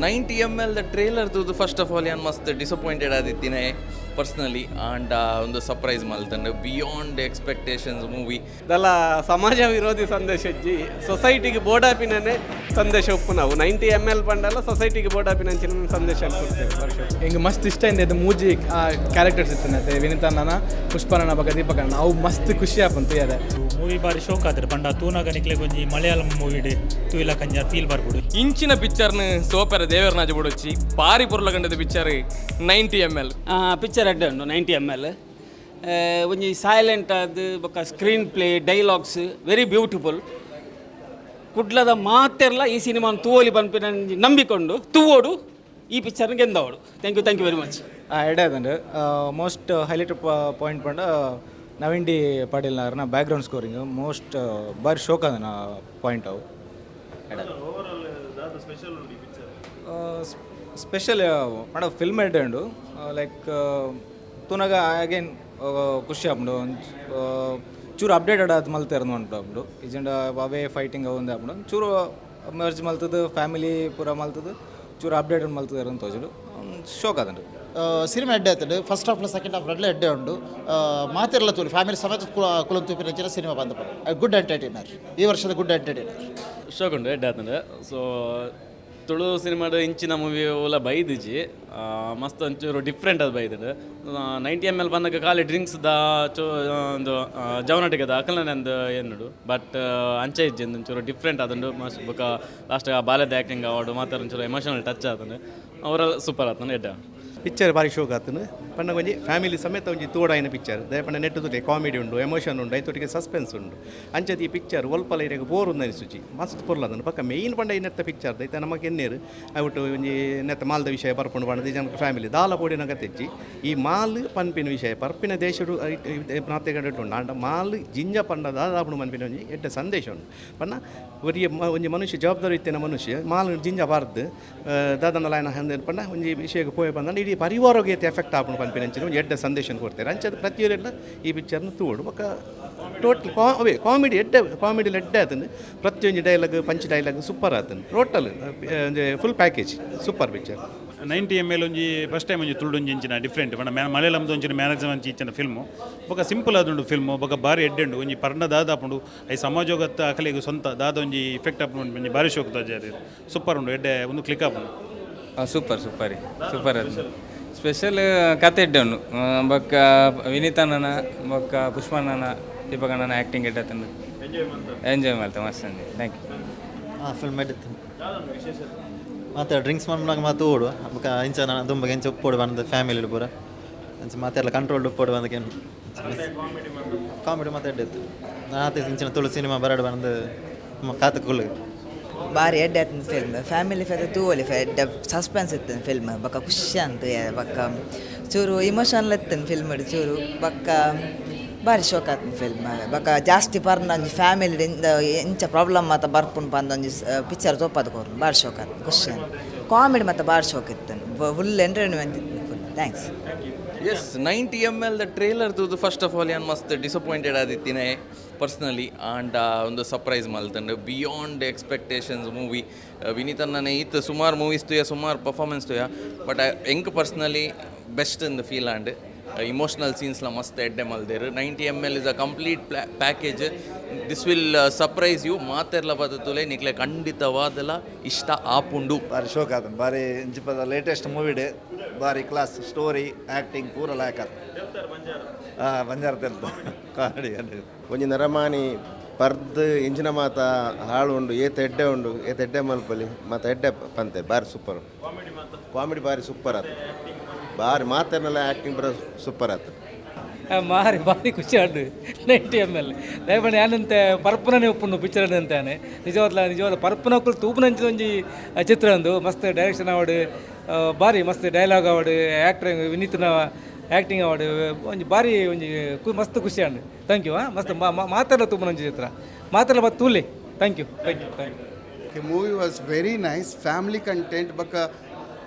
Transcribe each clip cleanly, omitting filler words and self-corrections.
90ML the trailer ತೂದು first of all ಏನು ಮಸ್ತ್ ಡಿಸಪಾಯಿಂಟೆಡ್ ಆದಿತ್ತಿನೇ ಪರ್ಸ್ನಲಿ ಆ್ಯಂಡ್ ಒಂದು ಸರ್ಪ್ರೈಸ್ ಮಲ್ತಂಡು ಬಿಯಾಂಡ್ ಎಕ್ಸ್ಪೆಕ್ಟೇಷನ್ಸ್ ಮೂವಿ ದಲ್ಲ ಸಮಾಜ ವಿರೋಧಿ ಸಂದೇಶ ಇಜ್ಜಿ ಸೊಸೈಟಿಗೆ ಬೋಡಾಪಿನೇ ಸಂದೇಶ ಉಪ್ಪು ನಾವು 90ML ಪಂಡಲ್ಲ ಸೊಸೈಟಿಗೆ ಬೋಡಾಪಿನ ಸಂದೇಶ ಕೊಡ್ತೇವೆ. ಹಿಂಗೆ ಮಸ್ತ್ ಇಷ್ಟ ಇಂದ ಮೂಜಿ ಕ್ಯಾರೆಕ್ಟರ್ಸ್ ಇತ್ತು ವಿನೀತ್ ಅಣ್ಣನ ಪುಷ್ಪಣ್ಣ ಬಗ್ಗೆ ದೀಪಕ್ ಅಣ್ಣ ಅವು ಮಸ್ತ್ ಖುಷಿ ಆಪಂತು ಅದೇ ಮೂವಿ ಬಾರಿ ಶೋಕ್ ಆದ್ರೆ ಪಂಡ ತೂನಾಗ ನಿಕ್ಲೆ ಕೊಂಚಿ ಮಲಯಾಳಂ ಮೂವಿ ತೂ ಇಲ್ಲ ಕಂಜ ಫೀಲ್ ಬರ್ಬಿಡು ಇಂಚಿನ ಪಿಕ್ಚರ್ನ ಸೋಪೆರ ದೇವರನಾಜ ಬಿಡೊಚ್ಚಿ ಪಾರಿ ಪುರ್ಲ ಕಂಡದ ಪಿಕ್ಚರ್ 90ML ಪಿಕ್ಚರ್ ಅಡ್ಡ ಉಂಡು 90ML ಒಂಜಿ ಸೈಲೆಂಟ್ ಅದು ಬೊಕ್ಕ screenplay dialogues very beautiful ಕುಡ್ಲದ ಮಾತೆರ್ಲ ಈ ಸಿನಿಮಾನ ತೂವೋಲಿ ಪನ್ಪಿನ ನಂಬಿಕೊಂಡು ತೂವೋಡು ಈ ಪಿಕ್ಚರ್ನ ಗೆಂದವಡು. Thank you very much. ಎಡದಂಡು ಮೋಸ್ಟ್ ಹೈಲೈಟ್ ಪಾಯಿಂಟ್ ಪಂಡ ನವೀನ್ ಡಿ ಪಾಟೀಲ್ನವ್ರನ್ನ ಬ್ಯಾಕ್ಗ್ರೌಂಡ್ ಸ್ಕೋರಿಂಗ್ ಮೋಸ್ಟ್ ಬಾರಿ ಶೋಕ್ ಅದ ಪಾಯಿಂಟ್ ಅವು ಸ್ಪೆಷಲ್ ಮಾಡ ಫಿಲ್ಮ್ ಎಡ್ಡು ಲೈಕ್ ತುನಾಗ ಅಗೇನ್ ಖುಷಿ ಆಪುಂಡು ಚೂರು ಅಪ್ಡೇಟೆಡ್ ಆದ ಮಲ್ತೇರ್ ಉಂಟು ಇಜೆಂಡ ಅವೇ ಫೈಟಿಂಗ್ ಅವಂದೇ ಆಪುಂಡು ಚೂರು ಮರ್ಜ್ ಮಲ್ತದ್ದು ಫ್ಯಾಮಿಲಿ ಪೂರ ಮಲ್ತದ್ದು ಚೂರು ಅಪ್ಡೇಟೆಡ್ ಮಲ್ತದಾರ ಅಂತ ತೋಜುಡು ಶೋಕ್ ಅದಂಡು. ಸಿನಿಮಾ ಎಡ್ಡೆ ಆಯ್ತದೆ ಫಸ್ಟ್ ಹಾಫ್ಲ ಸೆಕೆಂಡ್ ಹಾಫ್ ರಡ್ಲೆ ಎಡ್ಡೆ ಉಂಡು ಮಾತಿರಲ್ಲ ತೂಲಿ ಫ್ಯಾಮಿಲಿ ಸಮೇತ ಕುಲಂ ತೂಪಿನ ಸಿನಿಮಾ ಬಂದ ಗುಡ್ ಎಂಟರ್ಟೈನರ್ ಈ ವರ್ಷದ ಗುಡ್ ಎಂಟರ್ಟೈನರ್ ಶೋಕ್ ಉಂಡು ಎಡ್ಡೆ ಆತಂದ್ರೆ ಸೊ ತುಳು ಸಿನಿಮಾದ ಇಂಚಿನ ಮೂವಿ ಎಲ್ಲ ಬೈದಿಜಿ ಮಸ್ತ್ ಒಂಚೂರು ಡಿಫ್ರೆಂಟ್ ಅದು ಬೈದಿದ್ದು 90ML ಬಂದಾಗ ಖಾಲಿ ಡ್ರಿಂಕ್ಸ್ದ ಒಂದು ಜವನಟಿಗದ ಅಕಲನೆಂದು ಏನುಡು ಬಟ್ ಅಂಚೆ ಇಜ್ಜಿ ಒಂಚೂರು ಡಿಫ್ರೆಂಟ್ ಆದಂಡು ಮಸ್ತ್ ಬೊಕ್ಕ ಲಾಸ್ಟ್ ಬಾಲ್ಯದ ಆ್ಯಕ್ಟಿಂಗ್ ಅವಾರ್ಡು ಮಾತಾಡ ಒಂಚೂರು ಎಮೋಷನಲ್ ಟಚ್ ಆತಂದು ಅವರೆಲ್ಲ ಸೂಪರ್ ಆತಂದು ಎಡ್ಡ ಪಿಕ್ಚರ್ ಭಾರಿ ಶೋಕ್ ಆತನು ಪಂಡ ಒಂಜಿ ಫ್ಯಾಮಿಲಿ ಸಮೇತ ಒಂಜಿ ತೋಡಾಯಿನ ಪಿಕ್ಚರ್ ದಯ ಪಂಡ ನೆಟ್ಟು ತುಟಿ ಕಾಮಿಡಿ ಉಂಡು ಎಮೋಷನ್ ಉಂಡು ಐತೊಟ್ಟಿಗೆ ಸಸ್ಪೆನ್ಸ್ ಉಂಡು ಅಂಚದ ಈ ಪಿಕ್ಚರ್ ಒಲ್ಪಲ ಇರಗೆ ಬೋರ್ ಒಂದು ಅನಿಸುಚಿ ಮಸ್ತ್ ಪೊರ್ಲದನ್ನು ಪಕ್ಕ ಮೇಯ್ನ್ ಪಂಡ ಈ ನೆತ್ತ ಪಿಕ್ಚರ್ ದೈತ ನಮಗೆ ಎನ್ನೇರು ಅವಿಟ್ಟು ಒಂಜಿ ನೆತ್ತ ಮಾಲ್ದ ವಿಷಯ ಪರ್ಪುಂಡು ಪಂಡ ಜನಕ್ಕೆ ಫ್ಯಾಮಿಲಿ ದಾಲ ಪೋಡಿನ ತೆಚ್ಚಿ ಈ ಮಾಲ್ ಪನ್ಪಿನ ವಿಷಯ ಪರ್ಪಿನ ದೇಶಡು ನಾತೆಗಂಡು ಅಂಡ ಮಾಲ್ ಜಿಂಜ ಪಂಡ ದಾದಾಪುಡು ಮನ್ಪಿನ ಒಂಜಿ ಎಡ್ಡ ಸಂದೇಶ ಉಂಡು ಪಂಡ ಒರಿಯ ಒಂಜಿ ಮನುಷ್ಯ ಜವಾಬ್ದಾರಿ ಇತ್ತಿನ ಮನುಷ್ಯ ಮಾಲ್ ಜಿಂಜ ಬಾರ್ದು ದಾದನ ಲಾಯನ ಹಂದ ಪಂಡ ಒಂಜಿ ವಿಷಯಕ್ಕೆ ಪೋಯ ಬಂದ ಇಡೀ ಪರಿವಾರಕ್ಕೆ ಎಫೆಕ್ಟ್ ಆಪುಂಡು ಪನ್ಪಿನಂಚಿನ ಒಂದು ಎಡ್ಡ ಸಂದೇಶ ಕೊಡ್ತಾರೆ ಅಂಚದ ಪ್ರತಿಯೊಂದು ಈ ಪಿಕ್ಚರ್ನ ತೂಡು ಬೊಕ್ಕ ಟೋಟಲ್ ಕಾಮಿಡಿ ಕಾಮಿಡಿ ಎಡ್ಡೆ ಆತನು ಪ್ರತಿಯೊಂದು ಡೈಲಾಗ್ ಪಂಚ್ ಡೈಲಾಗ್ ಸೂಪರ್ ಆತನು total full package super picture. 90ML ಒಂಜಿ ಫಸ್ಟ್ ಟೈಮ್ ಒಂಜಿ ತುಳು ಒಂಜಿ ಇಂಚಿನ ಡಿಫ್ರೆಂಟ್ ಪಂಡ ಮಲಯಾಳಂದು ಒಂಚಿನ ಮ್ಯಾನೇಜರ್ ಒಂಚಿ ಇಚ್ಚಿನ ಫಿಲ್ಮು ಬೊಕ್ಕ ಸಿಂಪಲ್ ಆದುಂಡು ಫಿಲ್ಮು ಬೊಕ್ಕ ಬಾರಿ ಎಡ್ಡೆಂಡು ಒಂಜಿ ಪರ್ಣ ದಾದ ಆಪುಂಡು ಐ ಸಮಾಜೋಗತ್ತ ಅಕಲಿಗೆ ಸ್ವಂತ ದಾದ ಒಂಜಿ ಇಫೆಕ್ಟ್ ಆಪುಂಡು ಒಂಜಿ ಬಾರಿ ಶೋಕ್ ತೋಜಾರಿ ಸೂಪರ್ ಉಂಡು ಎಡ್ಡೆ ಒಂದು ಕ್ಲಿಕ್ ಆಪುಂಡು ಸೂಪರ್ ಅದು ಸ್ಪೆಷಲ್ ಕತೆ ಇಡ್ಡನು ಬೊಕ್ಕ ವಿನೀತ್ ಅಣ್ಣನ ಬೊಕ್ಕ ಪುಷ್ಪಣ್ಣನ ದೀಪಕ್ ಅಣ್ಣನ ಆ್ಯಕ್ಟಿಂಗ್ ಇಟ್ಟತಂದು ಎಂಜಾಯ್ ಮಾಡ್ತಾ ಮಸ್ತ್ ಅಂದೆ. Thank you. ಫಿಲ್ಮ್ ಎಡ್ಡಿತ್ತು ಮತ್ತೆ ಡ್ರಿಂಕ್ಸ್ ಮಾಡ್ದಾಗ ಮಾತು ಓಡು ಬೊಕ್ಕ ಇಂಚ ನಾನು ತುಂಬ ಇಂಚ ಉಪ್ಪೋಡು ಬಂದು ಫ್ಯಾಮಿಲಿ ಪೂರ ಇಂಚ ಮಾತೆಲ್ಲ ಕಂಟ್ರೋಲ್ಡ್ ಉಪ್ಪೋಡು ಬಂದಕ್ಕೆ ಕಾಮಿಡಿ ಮತ್ತೆ ಎಡ್ಡಿತ್ತು ನಾತೆ ಇಂಚಿನ ತುಳು ಸಿನಿಮಾ ಬರಡು ಬಂದು ಕಾತು ಕುಳ್ಳು ಬಾರಿ ಎಡ್ಡೆ ಆಯ್ತು ಫಿಲ್ಮ್ ಫ್ಯಾಮಿಲಿ ಫೈದ ತೂವಲಿ ಎಡ್ಡೆ ಸಸ್ಪೆನ್ಸ್ ಇತ್ತು ಫಿಲ್ಮ್ ಬಕ್ಕ ಖುಷಿ ಅಂತ ಬಕ್ಕ ಚೂರು ಇಮೋಷನಲ್ ಇತ್ತು ಫಿಲ್ಮ್ ಚೂರು ಬಕ್ಕ ಬಾರಿ ಶೋಕ್ ಆಯ್ತು ಫಿಲ್ಮ್ ಬಕ್ಕ ಜಾಸ್ತಿ ಪರ್ನ ಒಂಜಿ ಫ್ಯಾಮಿಲಿಂದ ಎಂಚ ಪ್ರಾಬ್ಲಮ್ ಮಾತ ಬರ್ಪುಂಡು ಬಂದು ಒಂಜಿ ಪಿಕ್ಚರ್ ತೋಪದು ಕೋರು ಬಾರಿ ಶೋಕ್ ಆಯ್ತು ಖುಷಿ ಅಂತ ಕಾಮಿಡಿ ಮತ್ತು ಬಾರಿ ಶೋಕ್ ಇತ್ತು ಫುಲ್ ಎಂಟರ್ಟೈನ್ಮೆಂಟ್ ಇತ್ತು full. Thanks. Yes 90ML the trailer ತೂದು ಫಸ್ಟ್ ಆಫ್ ಆಲ್ ಏನು ಮಸ್ತ್ ಡಿಸಪಾಯಿಂಟೆಡ್ ಆದಿತ್ತಿನೇ ಪರ್ಸ್ನಲಿ ಆ್ಯಂಡ್ ಒಂದು ಸರ್ಪ್ರೈಸ್ ಮಲ್ತಂಡು ಬಿಯಾಂಡ್ ಎಕ್ಸ್ಪೆಕ್ಟೇಷನ್ಸ್ ಮೂವಿ ವಿನೀತ್ ಅಣ್ಣನೇ ಇತ್ತು ಸುಮಾರು ಮೂವೀಸ್ ತುಯ ಸುಮಾರು ಪರ್ಫಾರ್ಮೆನ್ಸ್ ತುಯ ಬಟ್ ಎಂಕ್ personally best in the feel and emotional ಸೀನ್ಸ್ಲ ಮಸ್ತ್ ಎಡ್ಡೆ ಮಲ್ದೇರು 90ML is a complete package this will surprise you ಮಾತೆರ್ಲ ಬದುತುಲೆ ನಿಕ್ಲೆ ಖಂಡಿತವಾದೆಲ್ಲ ಇಷ್ಟ ಆಪುಂಡು. ಬಾರಿ ಶೋಕ್ ಆತನು ಬಾರಿ ಇಂಚಿಪದ ಲೇಟೆಸ್ಟ್ ಮೂವಿಡ್ ಬಾರಿ ಕ್ಲಾಸ್ ಸ್ಟೋರಿ ಆ್ಯಕ್ಟಿಂಗ್ ಪೂರ ಲಾಯಕ್ ಆತ ಬಂಜಾರ ತೆಲ್ಪ ಕಾಮಿಡಿ ಒಂಜಿ ನರಮಾನಿ ಪರ್ದ್ ಇಂಚಿನ ಮಾತ ಹಾಳು ಉಂಡು ಏತ ಎಡ್ಡೆ ಉಂಡು ಏತ ಎಡ್ಡೆ ಮಲ್ಪಲಿ ಮತ್ತು ಎಡ್ಡೆ ಪಂತೆ ಬಾರಿ ಸೂಪರ್ ಕಾಮಿಡಿ ಬಾರಿ ಸೂಪರ್ ಆತ ಬಾರಿ ಮಾತೇನೆಲ್ಲ ಆ್ಯಕ್ಟಿಂಗ್ ಬರೋ ಸೂಪರ್ ಆತ ಭಾರಿ ಖುಷಿ ಆಡು 90ML ದಯಪಂಡ ಏನಂತೆ ಪರ್ಪುನೇ ಉಪ್ಪುಂಡು ಪಿಕ್ಚರ್ ಅಂತಾನೆ ನಿಜವಾದ ಪರ್ಪುನಕ್ಕೂ ತೂಪುನಂಚಿದ ಒಂಜಿ ಚಿತ್ರ ಒಂದು ಮಸ್ತ್ ಡೈರೆಕ್ಷನ್ ಅವಾರ್ಡ್ ಬಾರಿ ಮಸ್ತ್ ಡೈಲಾಗ್ ಅವಾರ್ಡ್ ಆ್ಯಕ್ಟ್ರಿಂಗ್ ವಿನೀತ್ನ ಆ್ಯಕ್ಟಿಂಗ್ ಅವಾರ್ಡ್ ಒಂಜಿ ಬಾರಿ ಒಂಜಿ ಮಸ್ತ್ ಖುಷಿ ಆಂಡು. Thank you. ಮಸ್ತ್ ಮಾತೆಲ್ಲ ತೂಪುನಂಚಿ ಚಿತ್ರ ಮಾತೆಲ್ಲ ಬತ್ತು ತೂಲೆ. Thank you. Movie was very nice family content ಬಕ್ಕ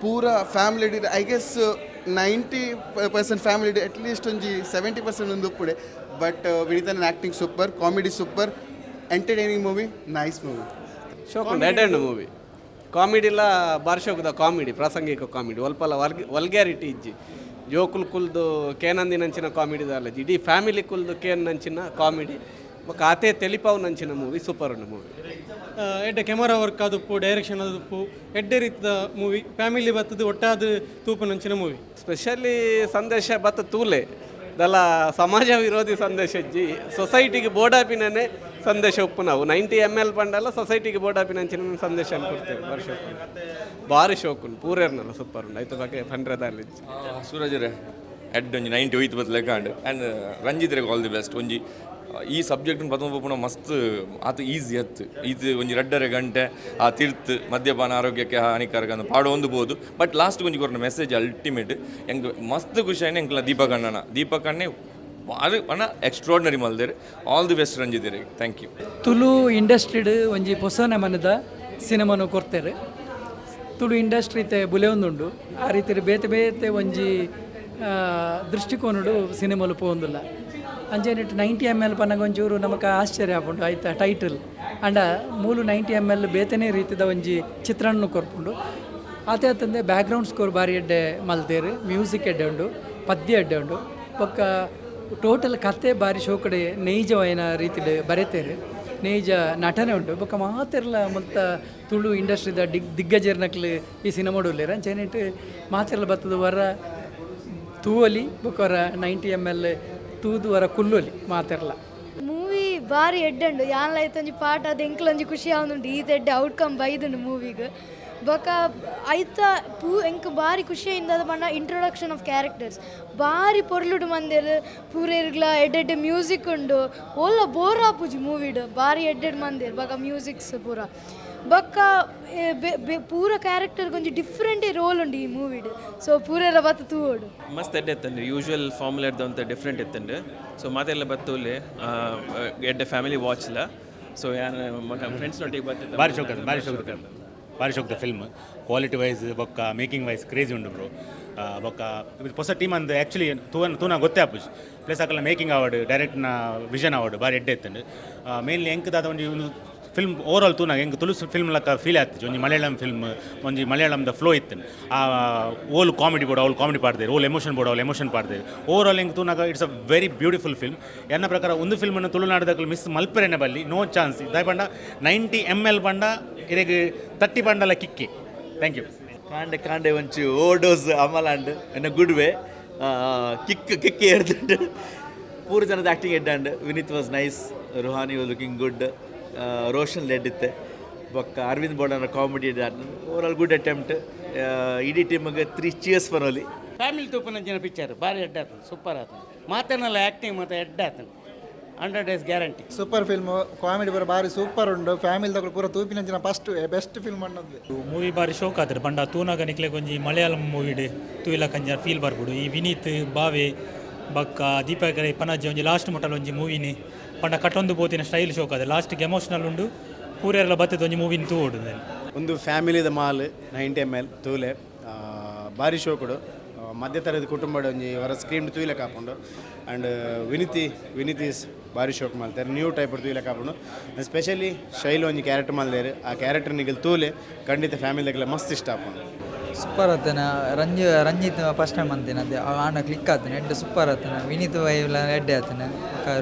ಪೂರ family I guess 90% family at least ಒಂಜಿ 70% ಒಂದು ಉಪ್ಪುಡೆ ಬಟ್ ವಿನೀತನ acting super comedy super entertaining movie nice movie ಶೋಕ್ ಉಂಡು ಎಡ್ಡೆ ಮೂವಿ ಕಾಮಿಡಿಲ್ಲ ಬಾರ್ಶೋಕದ ಕಾಮಿಡಿ ಪ್ರಾಸಂಗಿಕ ಕಾಮಿಡಿ ಒಲ್ಪಲ ವಲ್ಗ್ಯಾರಿಟಿ ಇಜ್ಜಿ ಜೋಕುಲ್ ಕುಲ್ದು ಕೇನಂದಿನಂಚಿನ ಕಾಮಿಡಿ ದಾಲಜಿ ಇಡೀ ಫ್ಯಾಮಿಲಿ ಕುಲ್ದು ಕೇನ್ ನಂಚಿನ ಕಾಮಿಡಿ ಬೊಕ್ಕ ಆತೆ ತೆಲಿಪಾವು ನಂಚಿನ ಮೂವಿ ಸೂಪರ್ ಉಂಡು ಮೂವಿ ಎಡ್ಡೆ ಕೆಮರಾ ವರ್ಕ್ ಆದುಪ್ಪು ಡೈರೆಕ್ಷನ್ ಆದುಪ್ಪು ಎಡ್ಡೆ ರೀತಿಯ ಮೂವಿ ಫ್ಯಾಮಿಲಿ ಬತ್ತದು ಒಟ್ಟಾದ ತೂಪು ನಂಚಿನ ಮೂವಿ ಸ್ಪೆಷಲಿ ಸಂದೇಶ ಬತ್ತ ತೂಲೆ ದಲ ಸಮಾಜ ವಿರೋಧಿ ಸಂದೇಶ ಇಜ್ಜಿ ಸೊಸೈಟಿಗೆ ಬೋಡಾಪಿನೇ ಸಂದೇಶ ಉಪ್ಪು ನಾವು 90 ml ಪಂಡಲ್ಲ ಸೊಸೈಟಿಗೆ ಬೋಡಾಪಿನಂಚಿನ ಸಂದೇಶ ಕೊಡ್ತೇವೆ ವರ್ಷ ಭಾರಿ ಶೋಕ್ ಉಂಟು ಪೂರೇರ್ನಲ್ಲ ಸೂಪರ್ ಉಂಡು ಆಯ್ತು ಬಗ್ಗೆ ಫಂಡ್ರದಲ್ಲಿ ಸೂರಜ್ ಎಡ್ ಒಂಜಿ 90 ಹೋಯ್ತು ಬತ್ ಲೆಕ್ಕ and Ranjith all the best ಒಂಜಿ ಈ ಸಬ್ಜೆಕ್ಟ್ ಪುನಃ ಮಸ್ತ್ ಆತ ಈಸಿ ಅತ್ತು ಇದು ಒಂಜಿ ರಡ್ಡರೆ ಗಂಟೆ ಆ ತಿರ್ತ್ ಮದ್ಯಪಾನ ಆರೋಗ್ಯಕ್ಕೆ ಹಾನಿಕಾರಕ ಅಂತ ಪಾಡು ಹೊಂದ್ಬೋದು ಬಟ್ ಲಾಸ್ಟ್ ಒಂಜಿ ಕೊರನ ಮೆಸೇಜ್ ಅಲ್ಟಿಮೇಟ್ ಹೆಂಗೆ ಮಸ್ತ್ ಖುಷಿ ಆಯ್ತು ಹೆಂಗೆ ದೀಪಕ್ ಅಣ್ಣೆ ಭಾರಿ ಅಣ್ಣ ಎಕ್ಸ್ಟ್ರಾರ್ಡಿನರಿ ಮಲ್ದೇರೆ ಆಲ್ ದಿ ಬೆಸ್ಟ್ ರಂಜಿದ್ದೀರಿ ಥ್ಯಾಂಕ್ ಯು ತುಳು ಇಂಡಸ್ಟ್ರಿಡ್ ಒಂಜಿ ಹೊಸನೆ ಮನದ ಸಿನಿಮಾನು ಕೊಡ್ತಾರೆ ತುಳು ಇಂಡಸ್ಟ್ರಿ ಬುಲೆ ಒಂದುಂಡು ಆ ರೀತಿ ಬೇತೆ ಬೇತೆ ಒಂಜಿ ದೃಷ್ಟಿಕೋನಡು ಸಿನಿಮಾಲು ಪೋಂದಿಲ್ಲ ಅಂಚೆನಿಟ್ಟು 90 ml ಪನ್ನಗ ಒಂಚೂರು ನಮಕ್ ಆಶ್ಚರ್ಯ ಆಪುಂಡು ಆಯ್ತಾ ಟೈಟಲ್ ಅಂಡ ಮೂಲು 90 ml ಬೇತೆನೇ ರೀತಿದ ಒಂಜಿ ಚಿತ್ರಣನು ಕೊರ್ಪುಂಡು ಆತೆ ಆತಂದೆ ಬ್ಯಾಕ್ಗ್ರೌಂಡ್ ಸ್ಕೋರ್ ಬಾರಿ ಎಡ್ಡೆ ಮಲ್ತೇರು ಮ್ಯೂಸಿಕ್ ಎಡ್ಡೆ ಉಂಡು ಪದ್ಯ ಎಡ್ಡೆ ಉಂಡು ಬೊಕ್ಕ ಟೋಟಲ್ ಕತೆ ಬಾರಿ ಶೋಕಡೆ ನೈಜವಾಯಿನ ರೀತಿಡ್ ಬರೆತೇರು ನೈಜ ನಟನೆ ಉಂಟು ಬೊಕ್ಕ ಮಾತೆರ್ಲ ಮೊತ್ತ ತುಳು ಇಂಡಸ್ಟ್ರಿದ ದಿಗ್ಗಜರ್ನಕ್ಲು ಈ ಸಿನಿಮಾ ಉಳ್ಳೇರ ಅಂಚೆನಿಟ್ಟು ಮಾತೆರ್ಲ ಬತ್ತದ ವರ ತೂವಲಿ ಬೊಕ್ಕವರ 90 ml ತೂದು ವರ ಕುಲ್ಲೊಲಿ ಮಾತೆರ್ಲ ಮೂವಿ ಭಾರಿ ಎಡ್ಡಂಡು ಯಾನ್ಲ ಐತೊಂಜಿ ಪಾಠ ಅದು ಎಂಕ್ಲೊಂಜಿ ಖುಷಿ ಆವೊಂದುಂಡು ಈತ ಎಡ್ಡೆ ಔಟ್ಕಮ್ ಬೈದುಂಡು ಮೂವಿಗೆ ಬೊಕ ಐತ ಎಂಕ್ ಭಾರಿ ಖುಷಿಯಿಂದ ಪಂಡ ಇಂಟ್ರೊಡಕ್ಷನ್ ಆಫ್ ಕ್ಯಾರೆಕ್ಟರ್ಸ್ ಭಾರಿ ಪೊರ್ಲುಡು ಮಂದೆರ್ ಪೂರೇರ್ಗ್ಲ ಎಡ್ಡೆಡ್ಡೆ ಮ್ಯೂಸಿಕ್ ಉಂಡು ಓಲ್ಲ ಬೋರ್ ಆಪುಜಿ ಮೂವಿಡ್ ಭಾರಿ ಎಡ್ಡೆಡ್ ಮಂದೆರ್ ಬೊಕ ಮ್ಯೂಸಿಕ್ಸ್ ಪೂರ ಬೊಕ್ಕ ಪೂರ ಕ್ಯಾರೆಕ್ಟರ್ ಗೊಂಜಿ ಡಿಫ್ರೆಂಟ್ ರೋಲ್ ಉಂಡು ಈ ಮೂವಿಡ್ ಸೊ ಪೂರೆರ ಬತ್ತ ತೂವೋಡು ಮಸ್ತ್ ಎಡ್ಡೆ ಎತ್ತಂಡು ಯೂಶುವಲ್ ಫಾರ್ಮುಲಾ ಎಡ್ದಂತ ಡಿಫ್ರೆಂಟ್ ಎತ್ತಂಡು ಸೊ ಮಾತೆಲ್ಲ ಬತ್ತೂಲೆ ಎಡ್ಡೆ ಫ್ಯಾಮಿಲಿ ವಾಚ್ಲ ಸೊ ಯಾನು ಫ್ರೆಂಡ್ಸ್ ನೊಟ್ಟಿಗೆ ಬತ್ತ ಭಾರಿ ಶೋಕದ ಫಿಲ್ಮ್ ಕ್ವಾಲಿಟಿ ವೈಸ್ ಬೊಕ್ಕ ಮೇಕಿಂಗ್ ವೈಸ್ ಕ್ರೇಜಿ ಉಂಡು ಬ್ರೋ ಬೊಕ್ಕ ಹೊಸ ಟೀಮ್ ಅಂದು ಆ್ಯಕ್ಚುಲಿ ತೂನ ಗೊತ್ತೇ ಆಪುಜ್ ಪ್ಲಸ್ ಅಕಲ್ಲ ಮೇಕಿಂಗ್ ಅವಾರ್ಡ್ ಡೈರೆಕ್ಟ್ನ ವಿಷನ್ ಅವಾರ್ಡ್ ಭಾರಿ ಎಡ್ಡೆ ಎತ್ತಂಡು ಮೇನ್ಲಿ ಎಂಕದಾದ ಒಂದು ಫಿಲ್ಮ್ ಓವರಾಲ್ ತೂನಾಗ ಹೆಂಗೆ ತುಳು ಫಿಲ್ಮ್ ಲಕ್ಕ ಫೀಲ್ ಆಗ್ತಿತ್ತು ಒಂಜಿ ಮಲಯಾಳಂ ಫಿಲ್ಮ್ ಒಂಜಿ ಮಲಯಾಳಂದ ಫ್ಲೋ ಇತ್ತು ಆ ಓಲ್ ಕಾಮಿಡಿ ಬೋರ್ಡ್ ಅವ್ಲು ಕಾಮಿಡಿ ಪಾಡ್ದೇರು ಓಲ್ ಎಮೋಷನ್ ಬೋರ್ಡ್ ಅವ್ಲು ಎಮೋಷನ್ ಪಾಡ್ದೇರು ಓವರಾಲ್ ಹೆಂಗೆ ತೂನಾಗ it's a very beautiful film ಎನ್ನ ಪ್ರಕಾರ ಒಂದು ಫಿಲ್ಮನ್ನು ತುಳುನಾಡದಲ್ಲಿ ಮಿಸ್ ಮಲ್ಪೆರೆನೆ ಬಲ್ಲಿ ನೋ ಚಾನ್ಸ್ ದಾಯ್ ಪಂಡ 90 ml ಪಂಡ ಇದಕ್ಕೆ 30 ಪಂಡಲ ಕಿಕ್ಕಿ ಥ್ಯಾಂಕ್ ಯು ಕಾಂಡೆ ಒಂಚು ಓಡೋಸ್ ಅಮಲಾಂಡ್ ಎನ್ನ ಗುಡ್ ವೇ ಕಿಕ್ಕಿ ಎಡ್ದುಂಡು ಪೂರ ಜನದ ಆ್ಯಕ್ಟಿಂಗ್ ಎಡ್ಡಾಂಡ್ Vineeth was nice Ruhani was looking good Roshan ಲೆಡ್ ಇತ್ತೆ ಬೊಕ್ಕ ಅರವಿಂದ್ ಬೋಡನ ಕಾಮಿಡಿ ಓವರಾಲ್ ಗುಡ್ ಅಟೆಂಪ್ಟ್ ಇಡೀ ಟೀಮಿಗೆ 3 cheers ಪನೋಲಿ ಫ್ಯಾಮಿಲಿ ತೂಪನಂಚಿನ ಪಿಕ್ಚರ್ ಭಾರಿ ಎಡ್ಡೆ ಆತನು ಸೂಪರ್ ಆತನು ಮಾತನಲ್ಲ ಆ್ಯಕ್ಟಿಂಗ್ ಮತ್ತು ಎಡ್ಡೆ ಆತನು 100 days guarantee super film comedy ಬರೋ ಭಾರಿ ಸೂಪರ್ ಉಂಡು ಫ್ಯಾಮಿಲಿ ತಗೊಳ್ಳಿ ಪೂರ ತೂಪಿನಂಚಿನ ಫಸ್ಟ್ ಬೆಸ್ಟ್ ಫಿಲ್ಮ್ ಅನ್ನೋದು ಮೂವಿ ಭಾರಿ ಶೋಕ್ ಆದ್ರೆ ಬಂಡ ತೂನಾಗ ನಿಕ್ಲೆ ಕೊಂಚಿ ಮಲಯಾಳಂ ಮೂವಿಡ್ ತೂಯಿಲ ಕಂಜ ಫೀಲ್ ಬರ್ಬಿಡು ಈ ವಿನೀತ್ ಬಾವೆ ಬಕ್ಕ ದೀಪಕರ ಪನಜ್ಜಿ ಒಂಜಿ ಲಾಸ್ಟ್ ಮುಟ್ಟಲು ಒಂಜಿ ಮೂವಿನಿ ಪಂಡ ಕಟ್ಟೊಂದು ಪೋತಿನ ಸ್ಟೈಲ್ ಶೋಕ್ ಅದ ಲಾಸ್ಟ್ಗೆ ಎಮೋಷನಲ್ ಉಂಡು ಪೂರೆಲ್ಲ ಬತ್ತದ ಒಂಜಿ ಮೂವಿನ ತೂ ಓಡುದು ಒಂದು ಫ್ಯಾಮಿಲಿದ ಮಾಲ್ 90 ml ತೂಲೆ ಭಾರಿ ಶೋಕುಡು ಮಧ್ಯತರದ ಕುಟುಂಬದ ಒಂಜಿ ಹೊರ ಸ್ಕ್ರೀನ್ ತೂಯಿಲೆ ಕಾಪುಂಡು ಆ್ಯಂಡ್ ವಿನೀತ್ ಈಸ್ ಭಾರಿ ಶೋಕ್ ಮಾಡ್ತಾರೆ ನ್ಯೂ ಟೈಪ್ ತೂಯಿಲೆ ಕಾಪುಂಡು ಸ್ಪೆಷಲಿ ಶೈಲು ಒಂಜಿ ಕ್ಯಾರೆಕ್ಟರ್ ಮಲ್ದೇರು ಆ ಕ್ಯಾರೆಕ್ಟರ್ ನಿಗಲ್ ತೂಲೆ ಖಂಡಿತ ಫ್ಯಾಮಿಲಿಗೆಲ್ಲ ಮಸ್ತ್ ಇಷ್ಟ ಆಪುಂಡು ಸೂಪರ್ ಆತನ ರಂಜಿತ್ ಫಸ್ಟ್ ಟೈಮ್ ಅಂತೇನೆ ಅದೇ ಆಣ ಕ್ಲಿಕ್ ಆತನ ಎಡ್ಡೆ ಸೂಪರ್ ಆತನ ವಿನೀತ್ ವೈವ್ಲ ಎಡ್ಡೆ ಆತನ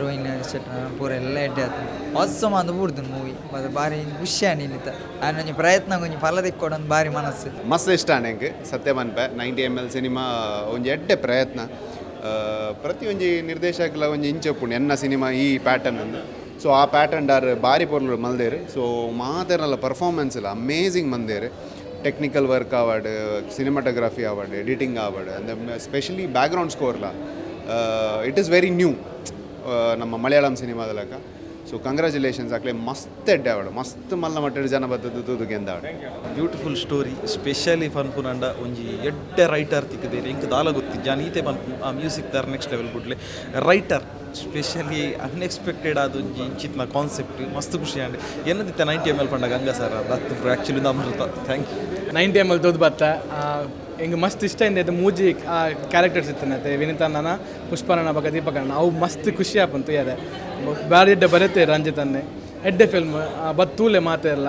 ರೋಹಿಣಿ ಶೆಟ್ಟಿ ಪೂರ ಎಲ್ಲ ಎಡ್ಡೆ ಆತನ ಹೊಸ ಅಂದು ಬೂಡ್ದು ಮೂವಿ ಅದು ಭಾರಿ ಖುಷಿ ನಿಲ್ಲಿತ ನಾನು ಪ್ರಯತ್ನ ಕೊಂಚ ಫಲ ತಿಕ್ಕೊಡೋದು ಭಾರಿ ಮನಸ್ಸು ಮಸ್ತ್ ಇಷ್ಟ ನನಗೆ ಸತ್ಯ ಮನ್ಪೆ 90 ml ಸಿನಿಮಾ ಒಂಜಿ ಎಡ್ಡೆ ಪ್ರಯತ್ನ ಪ್ರತಿ ಒಂಜಿ ನಿರ್ದೇಶಕಲ ಒಂಜಿ ಇಂಚಪ್ಪುಂಡು ಎನ್ನ ಸಿನಿಮಾ ಈ ಪ್ಯಾಟರ್ನ್ ಅಂದು ಸೊ ಆ ಪ್ಯಾಟರ್ನ್ ಡಾರ್ ಭಾರಿ ಪೊರ್ಲು ಮಲ್ದೇರು ಸೊ ಮಾತೆರ್ನಲ್ಲ ಪರ್ಫಾರ್ಮೆನ್ಸ್ ಇಲ್ಲ ಅಮೇಝಿಂಗ್ ಮಂದೇರು technical work award cinematography award editing award ಅಂದರೆ ಸ್ಪೆಷಲಿ ಬ್ಯಾಕ್ಗ್ರೌಂಡ್ ಸ್ಕೋರ್ಲ ಇಟ್ ಈಸ್ ವೆರಿ ನ್ಯೂ ನಮ್ಮ ಮಲಯಾಳಂ ಸಿನಿಮಾದಲಕ ಸೊ ಕಂಗ್ರ್ಯಾಚುಲೇಷನ್ಸ್ ಆಗಲೇ ಮಸ್ತ್ ಎಡ್ಡೆ ಅವಾರ್ಡ್ ಮಸ್ತ್ ಮಲ್ಲ ಮಟ್ಟದ ಜನ ಬದ್ದದ್ದು ತೂದು ಗೆಂದಾವಡ್ ಬ್ಯೂಟಿಫುಲ್ ಸ್ಟೋರಿ ಸ್ಪೆಷಲಿ ಪನ್ಪುನಂಡ ಒಂಜಿ ಎಡ್ಡೆ ರೈಟರ್ ತಿಕ್ಕದೇರಿ ಇಂಕ ದಾಲ ಗೊತ್ತಿ ಜಾನೀತೆ ಪನ್ಪು ಆ ಮ್ಯೂಸಿಕ್ ದಾರ್ ನೆಕ್ಸ್ಟ್ ಲೆವೆಲ್ ಗುಡ್ಲೆ ರೈಟರ್ ಸ್ಪೆಷಲಿ ಅನ್ಎಕ್ಸ್ಪೆಕ್ಟೆಡ್ ಆದ ಒಂಜಿ ಇಂಚಿತ್ನ ಕಾನ್ಸೆಪ್ಟ್ ಮಸ್ತ್ ಖುಷಿ ಆಂಡ್ ಏನದಿತ್ತ 90 ml ಪಂಡ ಗಂಗ ಸರ್ ಅದು ಆ್ಯಕ್ಚುಲಿ ಅಮೃತ ಥ್ಯಾಂಕ್ ಯು 90 ml ತೋದು ಬತ್ತ ಹಿಂಗೆ ಮಸ್ತ್ ಇಷ್ಟ ಇಂದ ಮೂಜಿ ಕ್ಯಾರೆಕ್ಟರ್ಸ್ ಇತ್ತನತ್ತೆ ವಿನೀತನ ಪುಷ್ಪನ ಬಗ ದೀಪಕಣ್ಣ ಅವು ಮಸ್ತ್ ಖುಷಿ ಆಪಂತು ಯಾರೆ ಭಾರಿ ಎಡ್ಡೆ ಬರುತ್ತೆ ರಂಜಿತನ್ನೇ ಎಡ್ಡೆ ಫಿಲ್ಮ್ ಬತ್ತೂಲೆ ಮಾತೆಲ್ಲ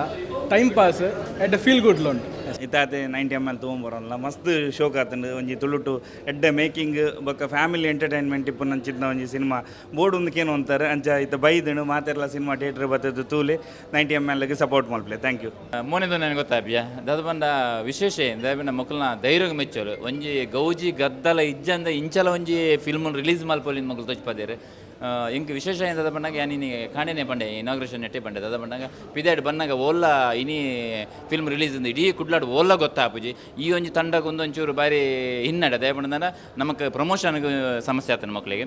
ಟೈಮ್ ಪಾಸ್ ಎಡ್ಡೆ ಫೀಲ್ ಗುಡ್ ಉಂಟು. ಇತ್ತಾತೆ 90ml ತೊಗೊಂಬರೋಲ್ಲ ಮಸ್ತ್ ಶೋಕ್ ಆತಂಡು ಒಂಜಿ ತುಳುಟು ಎಡ್ಡೆ ಮೇಕಿಂಗ್ ಬೊಕ್ಕ ಫ್ಯಾಮಿಲಿ ಎಂಟರ್ಟೈನ್ಮೆಂಟ್ ಇಪ್ಪು ನಂಚಿನ ಒಂಜಿ ಸಿನಿಮಾ ಬೋರ್ಡ್ ಉಂದಕ್ಕೇನು ಅಂತಾರೆ ಅಂಚ ಇತ್ತ ಬೈದನು ಮಾತೆಲ್ಲ ಸಿನಿಮಾ ಥಿಯೇಟ್ರ್ ಬರ್ತದ್ದು ತೂಲೆ 90mlಗೆ ಸಪೋರ್ಟ್ ಮಲ್ಪಲೆ. Thank you. ಮೋನಿದು ನನಗೆ ಗೊತ್ತಾಪ್ಯ ದಾದ ಬಂದ ವಿಶೇಷ ಏನು ಮಕ್ಕಳನ್ನ ಧೈರ್ಯ ಮೆಚ್ಚೋರು ಒಂಜಿ ಗೌಜಿ ಗದ್ದಲ ಇಜ್ಜಂದ ಇಂಚಲ ಒಂಜಿ ಫಿಲ್ಮ್ ರಿಲೀಸ್ ಮಲ್ಪೊಲಿನ ಮಕ್ಕಳು ತೋಚ್ಪದೇರು ಇಂಕ್ ವಿಶೇಷ ಏನದ ಬಂದಾಗ ಯಾನಿನಿ ಕಾಣೆನೇ ಪಂಡೆ ಇನಾಗ್ರೇಷನ್ ನೆಟ್ಟೆ ಪಂಡೆ ಅದ ಬಂದಾಗ ಪಿದಾಡ್ ಬಂದಾಗ ಓಲ್ಲ ಇನಿ ಫಿಲ್ಮ್ ರಿಲೀಸ್ ಇಡೀ ಕುಡ್ಲಾಡ್ ಓಲ್ಲ ಗೊತ್ತಾಪುಜಿ ಈ ಒಂಜಿ ತಂಡಕ್ಕೆ ಒಂದೊಂಚೂರು ಬಾರಿ ಹಿನ್ನಡೆ ಅದೇ ಬಂದಾಗ ನಮಗೆ ಪ್ರಮೋಷನ್ಗೆ ಸಮಸ್ಯೆ ಆಗ್ತಾನೆ ಮಕ್ಕಳಿಗೆ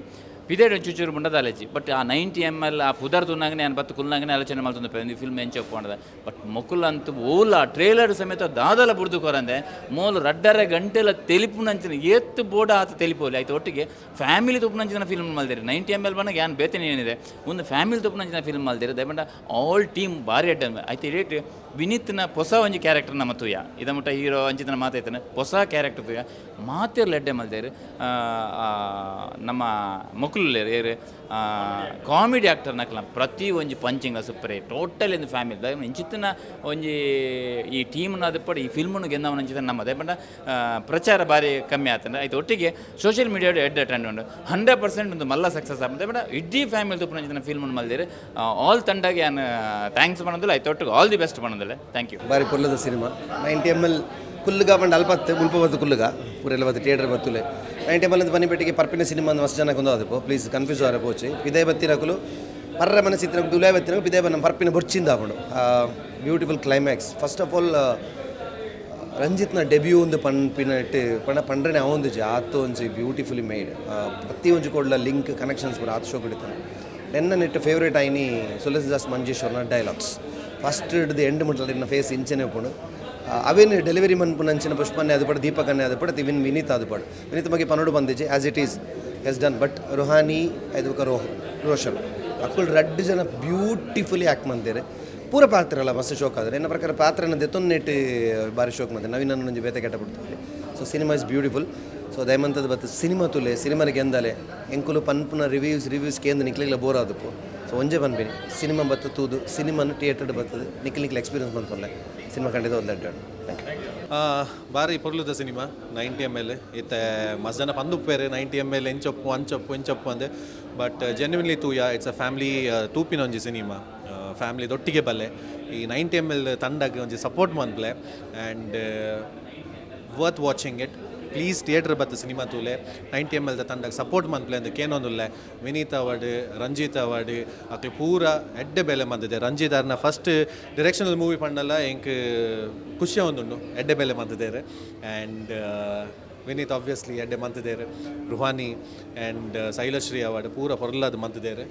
ಪಿದಾಡ್ ಒಂಚೂರು ಮುಂಡದ ಆಲೋಚಿ ಬಟ್ ಆ 90ml ಆ ಪುದರ್ ತುನ್ನಾಗನೆ ನಾನು ಬತ್ತು ಕುಲ್ನಾಗನೆ ಆಲೋಚನೆ ಮಾಡ್ತಂದು ಫಿಲ್ಮ್ ಎಂಚ ಒಪ್ಪಂಡದ ಬಟ್ ಮಕ್ಕಳಂತೂ ಓಲ್ಲ ಟ್ರೇಲರ್ ಸಮೇತ ದಾದಲ ಬುಡ್ದು ಕೊರಂದೆ ಮೋಲು ರಡ್ಡರೆ ಗಂಟೆಲ ತೆಲಿಪು ನಂಚಿನ ಎತ್ತು ಬೋರ್ಡ್ ಆತ ತೆಲಿಪೋಲಿ ಆಯ್ತು ಒಟ್ಟಿಗೆ ಫ್ಯಾಮಿಲಿ ತುಪ್ಪು ನಂಚಿನ ಫಿಲ್ಮ್ ಮಲ್ದಿರಿ 90ml ಬಂದಾಗ ಏನು ಬೇತೇನೆ ಏನಿದೆ ಒಂದು ಫ್ಯಾಮಿಲಿ ತುಪ್ಪು ನಂಚಿನ ಫಿಲ್ಮ್ ಮಲ್ದಿರಿ ದಯಮಾಡ ಆಲ್ ಟೀಮ್ ಭಾರಿ ಅಡ್ಡ ಆಯ್ತು ರೇಟ್ ವಿನೀತ್ನ ಹೊಸ ಒಂಜಿ ಕ್ಯಾರೆಕ್ಟರ್ ನಮ್ಮ ತುಯ್ಯ ಇದ ಮುಟ್ಟ ಹೀರೋ ಅಂಚಿತನ ಮಾತಾಯ್ತಾನೆ ಹೊಸ ಕ್ಯಾರೆಕ್ಟರ್ ತುಯ್ಯ ಮಾತಿರ್ಲ ಎಡ್ಡೆ ಮಲ್ದೇರು ನಮ್ಮ ಮಕ್ಕಳು ಏರು ಕಾಮಿಡಿ ಆ್ಯಕ್ಟರ್ ನಕ್ಲ ಪ್ರತಿ ಒಂಜಿ ಪಂಚಿಂಗ್ ಸೂಪರೇ ಟೋಟಲ್ ಒಂದು ಫ್ಯಾಮಿಲಿ ಇಂಚಿತ್ತಿನ ಒಂಜಿ ಈ ಟೀಮ್ನ ಅದಪ್ಪಡಿ ಈ ಫಿಲ್ಮ್ನು ಗೆಂದವನ ಅಂಚಿತ ನಮ್ಮದೇ ಬಟ್ ಪ್ರಚಾರ ಭಾರಿ ಕಮ್ಮಿ ಆಗ್ತದೆ ಆಯ್ತು ಒಟ್ಟಿಗೆ ಸೋಷಿಯಲ್ ಮೀಡಿಯಾಡು ಎಡ್ಡೆ ಟ್ರೆಂಡ್ ಉಂಟು 100% ಒಂದು ಮಲ್ಲ ಸಕ್ಸಸ್ ಆಗ್ತದೆ ಬಟ್ ಇಡೀ ಫ್ಯಾಮಿಲಿ ತುಪ್ಪು ಅಂಚಿನ ಫಿಲ್ಮ್ನು ಮಲ್ದಿರಿ ಆಲ್ ತಂಡಗೆ ನಾನು ಥ್ಯಾಂಕ್ಸ್ ಮಾಡೋದಿಲ್ಲ ಆಯ್ತು ಒಟ್ಟಿಗೆ ಆಲ್ ದಿ ಬೆಸ್ಟ್ ಮಾಡೋದಿಲ್ಲ. Thank you. ಬಾರಿ ಪೊಲ್ಲದ ಸಿನಿಮಾ 90ml ಕುಲ್ಲುಗ ಬಂಡ ಅಲ್ಪತ್ತೆ ಮುಲ್ಪ ಬತ್ತು ಕುಲ್ಲುಗ ಪೂರೆಲ್ಲ ಬತ್ತು ಥಿಯೇಟರ್ ಬತ್ತುಲೆ 90ml ಅಂತ ಬನ್ನಿಪೆಟ್ಟಿಗೆ ಪರ್ಪಿನ ಸಿನಿಮಾ ಮಸ್ತ್ ಜನಕ್ಕೆ ಒಂದು ಅದಪ್ಪು ಪ್ಲೀಸ್ ಕನ್ಫ್ಯೂಸ್ ಆರ ಪೋಚಿ ಪಿದೇ ಬತ್ತಿರಕಲು ಪರ್ರ ಮನಸ್ಸಿತ್ರ ದುಲೇ ಬತ್ತಿನ ಪಿದೇ ಬನ್ನ ಪರ್ಪಿನ ಬೊಚ್ಚಿಂದ ಹಾಕೊಂಡು beautiful climax first of all ರಂಜಿತ್ನ ಡೆಬ್ಯೂ ಒಂದು ಪನ್ಪಿನಟ್ಟು ಪಂಡ್ರನೆ ಅವೊಂದು ಆತು ಒಂಜಿ ಬ್ಯೂಟಿಫುಲಿ ಮೇಡ್ ಪ್ರತಿ ಒಂಜಿ ಕೊಡ್ಲ ಲಿಂಕ್ ಕನೆಕ್ಷನ್ಸ್ ಬರ ಆತ ಶೋ ಕೊಡ್ತಾನೆ ನೆನ್ನ ನೆಟ್ಟು ಫೇವ್ರೇಟ್ ಆಯ್ನಿ ಸುಲಸಿದಾಸ್ ಮಂಜೇಶ್ವರ್ನ ಡೈಲಾಗ್ಸ್ ಫಸ್ಟ್ ಹಿಡ್ದು ಎಂಡ್ ಮುಟ್ಲಿನ ಫೇಸ್ ಇಂಚನೆ ಉಪ್ಪುಂಡು ಅವೇನು ಡೆಲಿವರಿ ಮನ್ಪುನ ಅಂಚಿನ ಪುಷ್ಪನ್ನೇ ಅದು ಪಡ ದೀಪಕನ್ನೇ ಅದು ಪಡ ವಿನ್ ವಿನೀತ್ ಅದು ಪಡ ವಿನೀತ್ ಬಗ್ಗೆ ಪನ್ನೋಡು ಬಂದಿಜೆ as it is as done but Ruhani ಇದು ರೋಷನ್ ಅಕ್ಕಳು 2 ಜನ ಬ್ಯೂಟಿಫುಲಿ ಆ್ಯಕ್ಟ್ ಮಾಡ್ತಾರೆ ಪೂರ ಪಾತ್ರ ಅಲ್ಲ ಮಸ್ತ್ ಶೋಕ್ ಆದರೆ ನನ್ನ ಪ್ರಕಾರ ಪಾತ್ರನ ದೆತ್ತೊನ್ನೆಟ್ಟು ಭಾರಿ ಶೋಕ್ ಮಾಡ್ತಾರೆ ನವೀನ ಒಂಜಿ ಬೇತೆ ಕೆಟ್ಟ ಬಿಡ್ತಾರೆ so cinema is beautiful so ದಯಮಂತದ ಬತ್ತು ಸಿನಿಮಾ ತುಲೆ ಸಿನಿಮಾನ ಗೆಂದಲೆ ಎಂಕುಲು ಪನ್ಪುನ ರಿವ್ಯೂಸ್ ಕೇಂದ್ರ ನಿಕ್ಲಿಗ್ಲ ಬೋರ್ ಆದಪ್ಪು ಸೊ ಒಂಜೆ ಬಂದ್ಬಿನಿ ಸಿನಿಮಾ ಬತ್ತು ತೂದು ಸಿನಿಮಾನು ಥಿಯೇಟರ್ ಬರ್ತದೆ ನಿಕ್ಲಿಕ್ಲ ಎಕ್ಸ್ಪೀರಿಯನ್ಸ್ ಬಂತೊಳ್ಳೆ ಸಿನಿಮಾ ಖಂಡಿತ ಒಂದು ಅಡ್ಡಾಡು. Thank you. ಭಾರಿ ಪೊರ್ಲುದ ಸಿನಿಮಾ 90ml ಇತ್ತೆ ಮಸ್ತ್ ಜನ ಪಂದುಪ್ಪೇರು 90ml ಎಂಚೊಪ್ಪು ಎಂಚೊಪ್ಪು ಅಂದೆ ಬಟ್ ಜೆನ್ಯುನ್ಲಿ ತೂಯ ಇಟ್ಸ್ ಅ ಫ್ಯಾಮಿಲಿ ತೂಪಿನ ಒಂಜಿ ಸಿನಿಮಾ ಫ್ಯಾಮಿಲಿ ದೊಟ್ಟಿಗೆ ಬಲ್ಲೆ ಈ 90ml ತಂಡಕ್ಕೆ ಒಂಜಿ ಸಪೋರ್ಟ್ ಮನ್ಪ್ಲೆ and worth watching it please theatre ಬತ್ತು ಸಿನಿಮಾ ತೂಲೆ 90ml ತಂಡಕ್ಕೆ ಸಪೋರ್ಟ್ ಮನ್ಪ್ಲೆ ಅಂದಕ್ಕೆ ಏನೊಂದುಲ್ಲೆ ವಿನೀತ್ ಅವಾರ್ಡ್ ರಂಜಿತ್ ಅವಾರ್ಡ್ ಅಕ್ಲು ಪೂರ ಎಡ್ಡೆ ಬೆಲೆ ಮಂದಿದೆ ರಂಜಿತ್ ಅವ್ರನ್ನ ಫಸ್ಟ್ ಡಿರೆಕ್ಷನಲ್ ಮೂವಿ ಪಂಡಲ್ಲ ಎಂಕ್ ಖುಷಿ ಒಂದುಂಡು ಎಡ್ಡೆ ಬೆಲೆ ಮಂದಿದ್ದೇರೆ ಆ್ಯಂಡ್ ವಿನೀತ್ ಆಬ್ವಿಯಸ್ಲಿ ಎಡ್ಡೆ ಮಂತಿದ್ದೇರೆ ರುಹಾನಿ ಆ್ಯಂಡ್ ಶೈಲಶ್ರೀ ಅವಾರ್ಡ್ ಪೂರ ಪೊರ್ಲದು ಮಂತಿದ್ದೇರೆ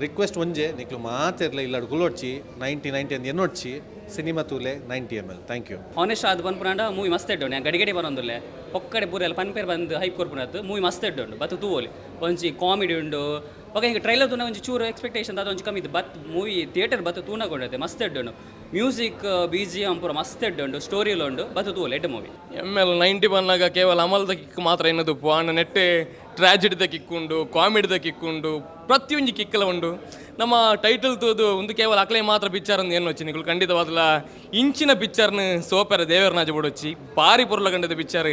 ರಿಕ್ವೆಸ್ಟ್ ಒಂಜೆ ನಿಕ್ಲು ಮಾತಿರಲಿ ಇಲ್ಲ ಗುಲೊಡ್ಚಿ 90 ಅಂತ ಎನ್ನೊಡ್ಚಿ ಸಿನಿಮಾ ತೂಲೆ 90ml. Thank you. ಹಾನೆಸ್ಟ್ ಅದು ಬಂದ್ಪುಂಡ ಮೂವಿ ಮಸ್ತ್ ಇಡ್ಡು ನಾನು ಗಡಿಗಡಿ ಬರೋಂದುಲ್ಲೆ ಒಕ್ಕಡೆ ಪೂರ ಎಲ್ಲ ಪನ್ಪೇರ್ ಬಂದು ಹೈಪ್ ಕೊರ್ಪುನತ್ತು ಮೂವಿ ಮಸ್ತ್ ಇಡ್ಡು ಬತ್ತು ತೂವೋಲಿ ಒಂಜಿ ಕಾಮಿಡಿ ಉಂಡು ಓಕೆ ಹಿಂಗೆ ಟ್ರೈಲರ್ ತೂನ ಒಂಜಿ ಚೂರು ಎಕ್ಸ್ಪೆಕ್ಟೇಷನ್ ಅದು ಒಂಜಿ ಕಮ್ಮಿ ಇತ್ತು ಬತ್ ಮೂವಿ ಥಿಯೇಟರ್ ಬತ್ತು ತೂನಗೊಂಡೈತೆ ಮಸ್ತ್ ಇಡ್ಡು ಮ್ಯೂಸಿಕ್ BGM ಪೂರ ಮಸ್ತ್ ಇಡ್ಡು ಸ್ಟೋರಿಯಲ್ಲಿ ಉಂಡು ಬತ್ತು ತೂವೋಲಿ ಎಡ್ಡೆ ಮೂವಿ ML 90 ಬಂದಾಗ ಕೇವಲ ಅಮಲ್ದ ಕಿಕ್ ಮಾತ್ರ ಎನ್ನದು ಪಾಂಡ ನೆಟ್ಟೆ ಟ್ರಾಜಿಡಿದ ಕಿಕ್ಕುಂಡು ಕಾಮಿಡಿದ ಕಿಕ್ಕುಂಡು ಪ್ರತಿಯೊಂದು ಕಿಕ್ಕಲ ಉಂಡು ನಮ್ಮ ಟೈಟಲ್ ತೋದು ಒಂದು ಕೇವಲ ಅಕ್ಲೇ ಮಾತ್ರ ಪಿಕ್ಚರ್ ಅಂದು ಏನು ನಿಗಳು ಖಂಡಿತವಾದಲ್ಲ ಇಂಚಿನ ಪಿಕ್ಚರ್ನ ಸೋಪೆರ ದೇವರನಾಜ ಬಿಡೊಚ್ಚಿ ಭಾರಿ ಪೊರ್ಲ ಕಂಡದ ಪಿಕ್ಚರ್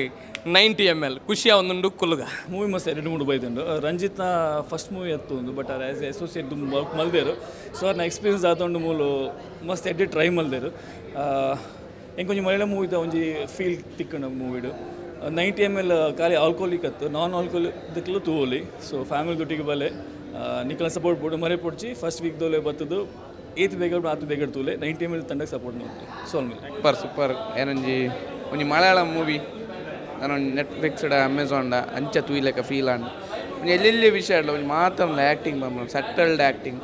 90ml ಖುಷಿಯ ಒಂದುಂಡು ಕುಲ್ಲುಗ ಮೂವಿ ಮಸ್ತ್ 2-3 ಬೈತುಂಡು ರಂಜಿತ್ನ ಫಸ್ಟ್ ಮೂವಿ ಎತ್ತೊಂದು ಬಟ್ ಅದು ಆ್ಯಸ್ ಅಸೋಸಿಯೇಟ್ ವರ್ಕ್ ಮಲ್ದೇರು ಸೊ ಅದನ್ನ ಎಕ್ಸ್ಪೀರಿಯನ್ಸ್ ಆತೊಂಡು ಮೂಲು ಮಸ್ತ್ ಎಡ್ಡೆ ಟ್ರೈ ಮಲ್ದೇರು ಎಂಕೊಂಜಿ ಮಲಯಾಳಂ ಮೂವಿದ ಒಂಜಿ ಫೀಲ್ ತಿಕ್ಕಂಡು ಮೂವಿಡು 90ml ಖಾಲಿ ಆಲ್ಕೋಲಿಕ್ ಅತ್ತು ನಾನ್ ಆಲ್ಕೋಲಿಕ್ಲು ತೂವೋಲಿ ಸೊ ಫ್ಯಾಮಿಲಿ ದುಟ್ಟಿಗೆ ಬಲೆ ನಿಕ್ಕಲ ಸಪೋರ್ಟ್ ಬೋಡು ಮರೆ ಪೊಡ್ಚಿ ಫಸ್ಟ್ ವೀಕ್ ದೋಲೆ ಬತ್ತದು ಏತ್ ಬೇಗ ಆತು ಬೇಗ ತೂಲೆ 90ml ತಂಡಕ್ಕೆ ಸಪೋರ್ಟ್ ಮಾಡ್ತೀವಿ ಸೂಪರ್ ಏನೊಂಜಿ ಒಂಜಿ ಮಲಯಾಳಂ ಮೂವಿ ನಾನು ನೆಟ್ಫ್ಲಿಕ್ಸ್ಡ ಅಮೆಝಾನ್ಡ ಅಂಚ ತೂಯ್ಲೆಕ್ಕ ಫೀಲ್ ಆಂಡ್ ಎಲ್ಲೆಲ್ಲಿ ವಿಷಯ ಇಲ್ಲ ಒಂಜಿ ಮಾತಂಲ ಆ್ಯಕ್ಟಿಂಗ್ ಬಂದು ಸೆಟಲ್ಡ್ ಆ್ಯಕ್ಟಿಂಗ್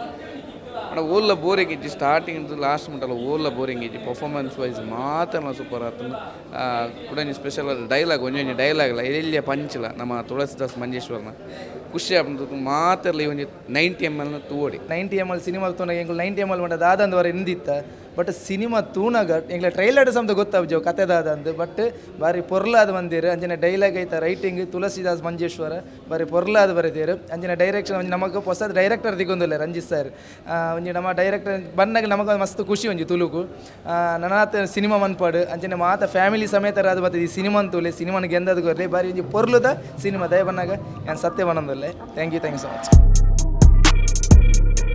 ಅಣ್ಣ ಓಲ್ಲ ಬೋರಿಂಗ್ ಇಜ್ಜಿ ಸ್ಟಾರ್ಟಿಂಗ್ ಲಾಸ್ಟ್ ಮುಟ್ಟಲ್ಲ ಓಲ್ಲ ಬೋರಿಂಗ್ ಇಜ್ಜಿ ಪರ್ಫಾರ್ಮೆನ್ಸ್ ವೈಸ್ ಮಾತಲ್ಲ ಸೂಪರ್ ಆತಂದು ಕೂಡ ಸ್ಪೆಷಲ್ ಡೈಲಾಗ್ ಒಂಜೊಂಜಿ ಡೈಲಾಗ್ ಇಲ್ಲ ಎಲ್ಲಿಯ ಪಂಚಿಲ್ಲ ನಮ್ಮ ತುಳಸಿದಾಸ್ ಮಂಜೇಶ್ವರ್ನ ಖುಷಿ ಆಗ್ತದೆ ಮಾತಲ್ಲ ಒಂಜಿ 90ml ತೂವೋಡಿ 90ml ಸಿನಿಮಾ ತೋನಾಗ ಎಂಗಳು 90ml ಮಂಡ ದಾದಂದವರ ಇಂದಿತ್ತ ಬಟ್ ಸಿನಿಮಾ ತೂನಾಗ ಎಂಗ್ಲ ಟ್ರೈಲರ್ ಸಮತ ಗೊತ್ತಾವ್ಜೋ ಕತೆದಾದ ಅಂದ್ ಬಟ್ ಬಾರಿ ಪೊರ್ಲಾದ ಬಂದಿರು ಅಂಜನೆ ಡೈಲಾಗ್ ಐತ ರೈಟಿಂಗ್ ತುಳಸಿದಾಸ್ ಮಂಜೇಶ್ವರ ಬಾರಿ ಪೊರ್ಲಾದ ಬರೆದಿರು ಅಂಜನೆ ಡೈರೆಕ್ಷನ್ ಒಂಜಿ ನಮಗೆ ಹೊಸ ಡೈರೆಕ್ಟರ್ ದಿಗೊಂದಿಲ್ಲ ರಂಜಿತ್ ಸರ್ ಒಂಜಿ ನಮ್ಮ ಡೈರೆಕ್ಟರ್ ಬಂದಾಗ ನಮಗೆ ಮಸ್ತ್ ಖುಷಿ ಒಂಜಿ ತುಳುಕು ನನಾತ ಸಿನಿಮಾ ಮನ್ಪಾಡು ಅಂಚನೆ ಮಾತ ಫ್ಯಾಮಿಲಿ ಸಮೇತರಾದ ಬರ್ತದೆ ಈ ಸಿನಿಮಾನ್ ತೂಲೆ ಸಿನಿಮಾನ ಗೆಂದದ ಗೊರ್ಲಿ ಬಾರಿ ಒಂಜಿ ಪೊರ್ಲುದ ಸಿನಿಮಾ ದಯ ಬಂದಾಗ ನಾನು ಸತ್ಯ ಬಂದಲ್ಲೇ ಥ್ಯಾಂಕ್ ಯು ಸೊ ಮಚ್.